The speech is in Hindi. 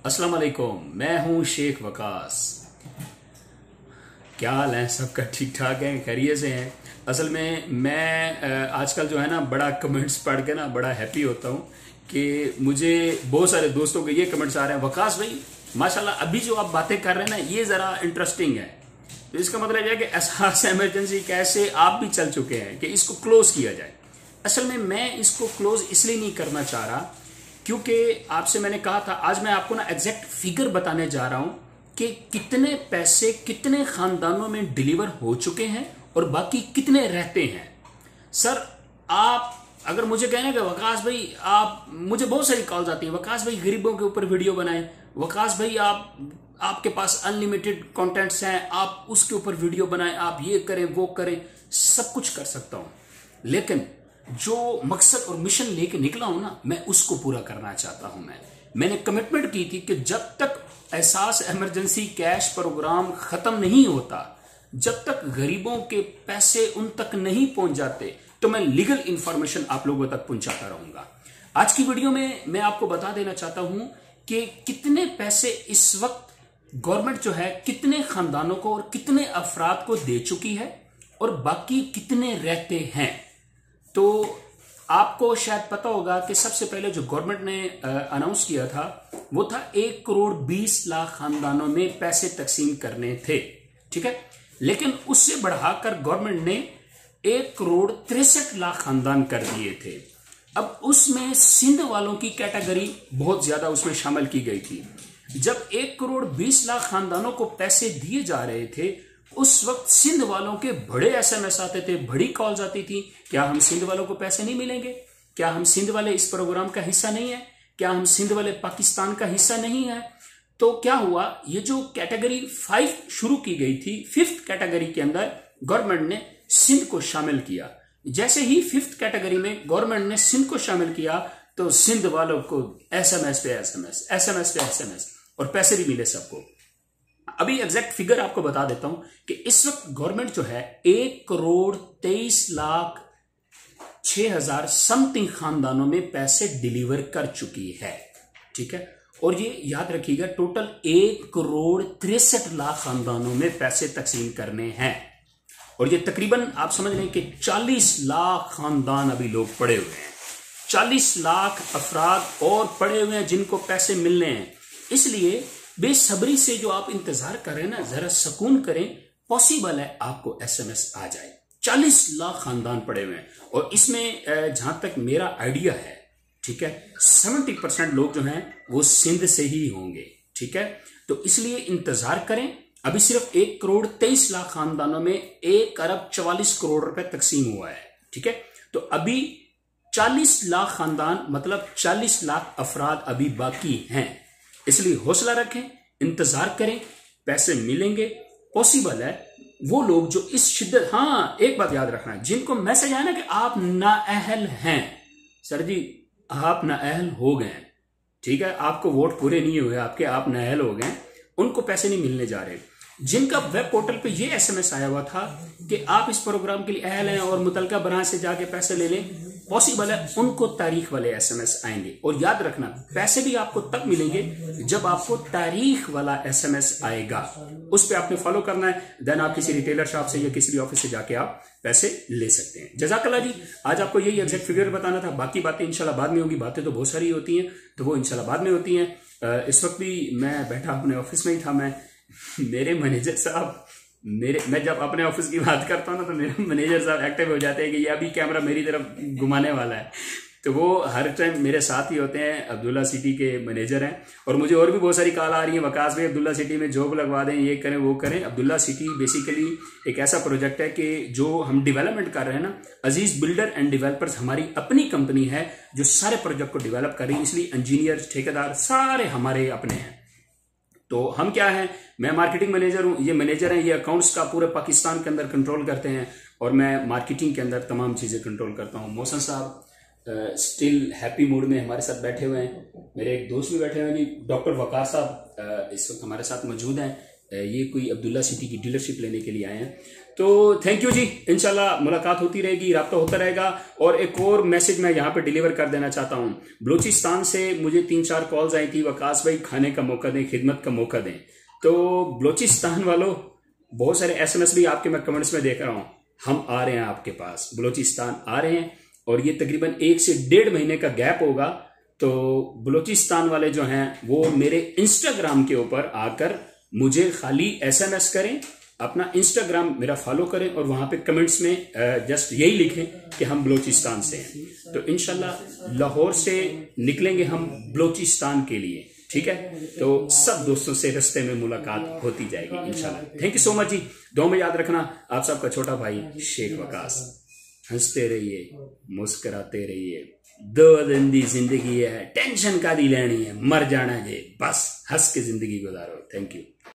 अस्सलाम वालेकुम, मैं हूं शेख वकास। क्या हाल है? सबका ठीक ठाक है, खैरियत से हैं। असल में मैं आजकल जो है ना बड़ा कमेंट्स पढ़ के ना बड़ा हैप्पी होता हूं कि मुझे बहुत सारे दोस्तों के ये कमेंट्स आ रहे हैं, वकास भाई माशाल्लाह अभी जो आप बातें कर रहे हैं ना ये जरा इंटरेस्टिंग है। तो इसका मतलब है कि एहसास इमरजेंसी कैसे आप भी चल चुके हैं कि इसको क्लोज किया जाए। असल में मैं इसको क्लोज इसलिए नहीं करना चाह रहा क्योंकि आपसे मैंने कहा था आज मैं आपको ना एग्जैक्ट फिगर बताने जा रहा हूं कि कितने पैसे कितने खानदानों में डिलीवर हो चुके हैं और बाकी कितने रहते हैं। सर आप अगर मुझे कहना कि वकास भाई आप, मुझे बहुत सारी कॉल्स आती हैं, वकास भाई गरीबों के ऊपर वीडियो बनाएं, वकास भाई आपके पास अनलिमिटेड कंटेंट्स हैं, आप उसके ऊपर वीडियो बनाएं, आप ये करें वो करें, सब कुछ कर सकता हूं, लेकिन जो मकसद और मिशन लेके निकला हूं ना मैं उसको पूरा करना चाहता हूं। मैंने कमिटमेंट की थी कि जब तक एहसास इमरजेंसी कैश प्रोग्राम खत्म नहीं होता, जब तक गरीबों के पैसे उन तक नहीं पहुंच जाते, तो मैं लीगल इंफॉर्मेशन आप लोगों तक पहुंचाता रहूंगा। आज की वीडियो में मैं आपको बता देना चाहता हूं कि कितने पैसे इस वक्त गवर्नमेंट जो है कितने खानदानों को और कितने अफराद को दे चुकी है और बाकी कितने रहते हैं। तो आपको शायद पता होगा कि सबसे पहले जो गवर्नमेंट ने अनाउंस किया था वो था 1,20,00,000 खानदानों में पैसे तकसीम करने थे, ठीक है। लेकिन उससे बढ़ाकर गवर्नमेंट ने 1,63,00,000 खानदान कर दिए थे। अब उसमें सिंध वालों की कैटेगरी बहुत ज्यादा उसमें शामिल की गई थी। जब 1,20,00,000 खानदानों को पैसे दिए जा रहे थे उस वक्त सिंध वालों के बड़े एसएमएस आते थे, बड़ी कॉल्स आती थी, क्या हम सिंध वालों को पैसे नहीं मिलेंगे, क्या हम सिंध वाले इस प्रोग्राम का हिस्सा नहीं है, क्या हम सिंध वाले पाकिस्तान का हिस्सा नहीं है। तो क्या हुआ, ये जो कैटेगरी 5 शुरू की गई थी, 5th कैटेगरी के अंदर गवर्नमेंट ने सिंध को शामिल किया। जैसे ही 5th कैटेगरी में गवर्नमेंट ने सिंध को शामिल किया तो सिंध वालों को एसएमएस पे एसएमएस, एसएमएस पे एसएमएस और पैसे भी मिले सबको। अभी एग्जैक्ट फिगर आपको बता देता हूं कि इस वक्त गवर्नमेंट जो है 1,23,06,000 समथिंग खानदानों में पैसे डिलीवर कर चुकी है, ठीक है। और ये याद रखिएगा टोटल 1,63,00,000 खानदानों में पैसे तकसीम करने हैं। और ये तकरीबन आप समझ लें कि 40 लाख खानदान अभी लोग पड़े हुए हैं, 40 लाख अफराद और पड़े हुए हैं जिनको पैसे मिलने हैं। इसलिए बेसब्री से जो आप इंतजार कर रहे हैं ना, जरा सुकून करें, पॉसिबल है आपको एसएमएस आ जाए। 40 लाख खानदान पड़े हुए हैं और इसमें जहां तक मेरा आइडिया है, ठीक है, 70% लोग जो हैं वो सिंध से ही होंगे, ठीक है। तो इसलिए इंतजार करें। अभी सिर्फ 1,23,00,000 खानदानों में 1,44,00,00,000 रुपए तकसीम हुआ है, ठीक है। तो अभी 40 लाख खानदान मतलब 40 लाख अफराद अभी बाकी हैं। इसलिए हौसला रखें, इंतजार करें, पैसे मिलेंगे। पॉसिबल है वो लोग जो इस शिद्दत, हाँ एक बात याद रखना, जिनको मैसेज आया ना कि आप नाअहल हैं, सर जी आप नाअहल हो गए, ठीक है, आपको वोट पूरे नहीं हुए आपके, आप नाअहल हो गए, उनको पैसे नहीं मिलने जा रहे। जिनका वेब पोर्टल पे ये एसएमएस आया हुआ था कि आप इस प्रोग्राम के लिए अहल हैं और मुतलका ब्रांच से जाके पैसे ले लें, पॉसिबल है उनको तारीख वाले एसएमएस आएंगे। और याद रखना पैसे भी आपको तब मिलेंगे जब आपको तारीख वाला एसएमएस आएगा, उस पर आपने फॉलो करना है, देन आप किसी रिटेलर शॉप से या किसी भी ऑफिस से जाके आप पैसे ले सकते हैं। जज़ाकल्लाह जी, आज आपको यही एग्जैक्ट फिगर बताना था, बाकी बातें इंशाल्लाह बाद में होगी। बातें तो बहुत सारी होती हैं तो वो इंशाल्लाह बाद में होती हैं। इस वक्त भी मैं बैठा अपने ऑफिस में ही था, मेरे मैनेजर साहब, मैं जब अपने ऑफिस की बात करता हूँ ना तो मेरे मैनेजर साहब एक्टिव हो जाते हैं कि ये अभी कैमरा मेरी तरफ घुमाने वाला है, तो वो हर टाइम मेरे साथ ही होते हैं। अब्दुल्ला सिटी के मैनेजर हैं और मुझे और भी बहुत सारी कॉल आ रही है, वकास भाई अब्दुल्ला सिटी में जॉब लगवा दें, ये करें वो करें। अब्दुल्ला सिटी बेसिकली एक ऐसा प्रोजेक्ट है कि जो हम डेवलपमेंट कर रहे हैं ना, अजीज बिल्डर एंड डेवलपर्स हमारी अपनी कंपनी है जो सारे प्रोजेक्ट को डेवलप कर रही है, इसलिए इंजीनियर ठेकेदार सारे हमारे अपने हैं। तो हम क्या है, मैं मार्केटिंग मैनेजर हूं, ये मैनेजर हैं, ये अकाउंट्स का पूरे पाकिस्तान के अंदर कंट्रोल करते हैं और मैं मार्केटिंग के अंदर तमाम चीजें कंट्रोल करता हूं। मोहसन साहब स्टिल हैप्पी मूड में हमारे साथ बैठे हुए हैं, मेरे एक दोस्त भी बैठे हुए हैं जी, डॉक्टर वकास साहब इस वक्त हमारे साथ मौजूद हैं। ये कोई अब्दुल्ला सिटी की डीलरशिप लेने के लिए आए हैं। तो थैंक यू जी, इंशाल्लाह मुलाकात होती रहेगी, राब्ता होता रहेगा। और एक और मैसेज मैं यहाँ पे डिलीवर कर देना चाहता हूँ। बलूचिस्तान से मुझे 3-4 कॉल्स आई थी, वकास भाई खाने का मौका दें, खिदमत का मौका दें। तो बलूचिस्तान वालों, बहुत सारे SMS भी आपके मैं कमेंट्स में देख रहा हूँ। हम आ रहे हैं आपके पास, बलूचिस्तान आ रहे हैं, और ये तकरीबन 1 से 1.5 महीने का गैप होगा। तो बलूचिस्तान वाले जो हैं वो मेरे इंस्टाग्राम के ऊपर आकर मुझे खाली SMS करें, अपना इंस्टाग्राम मेरा फॉलो करें, और वहां पे कमेंट्स में जस्ट यही लिखें कि हम बलूचिस्तान से हैं। तो इंशाल्लाह लाहौर से निकलेंगे हम बलूचिस्तान के लिए, ठीक है। तो सब दोस्तों से रास्ते में मुलाकात होती जाएगी इंशाल्लाह। थैंक यू सो मच जी। दुआ में याद रखना, आप सबका छोटा भाई शेख वकास। हंसते रहिए, मुस्कुराते रहिए, 2 दिन दी जिंदगी है, टेंशन का दी लेनी है, मर जाना है, बस हंस के जिंदगी गुजारो। Thank you.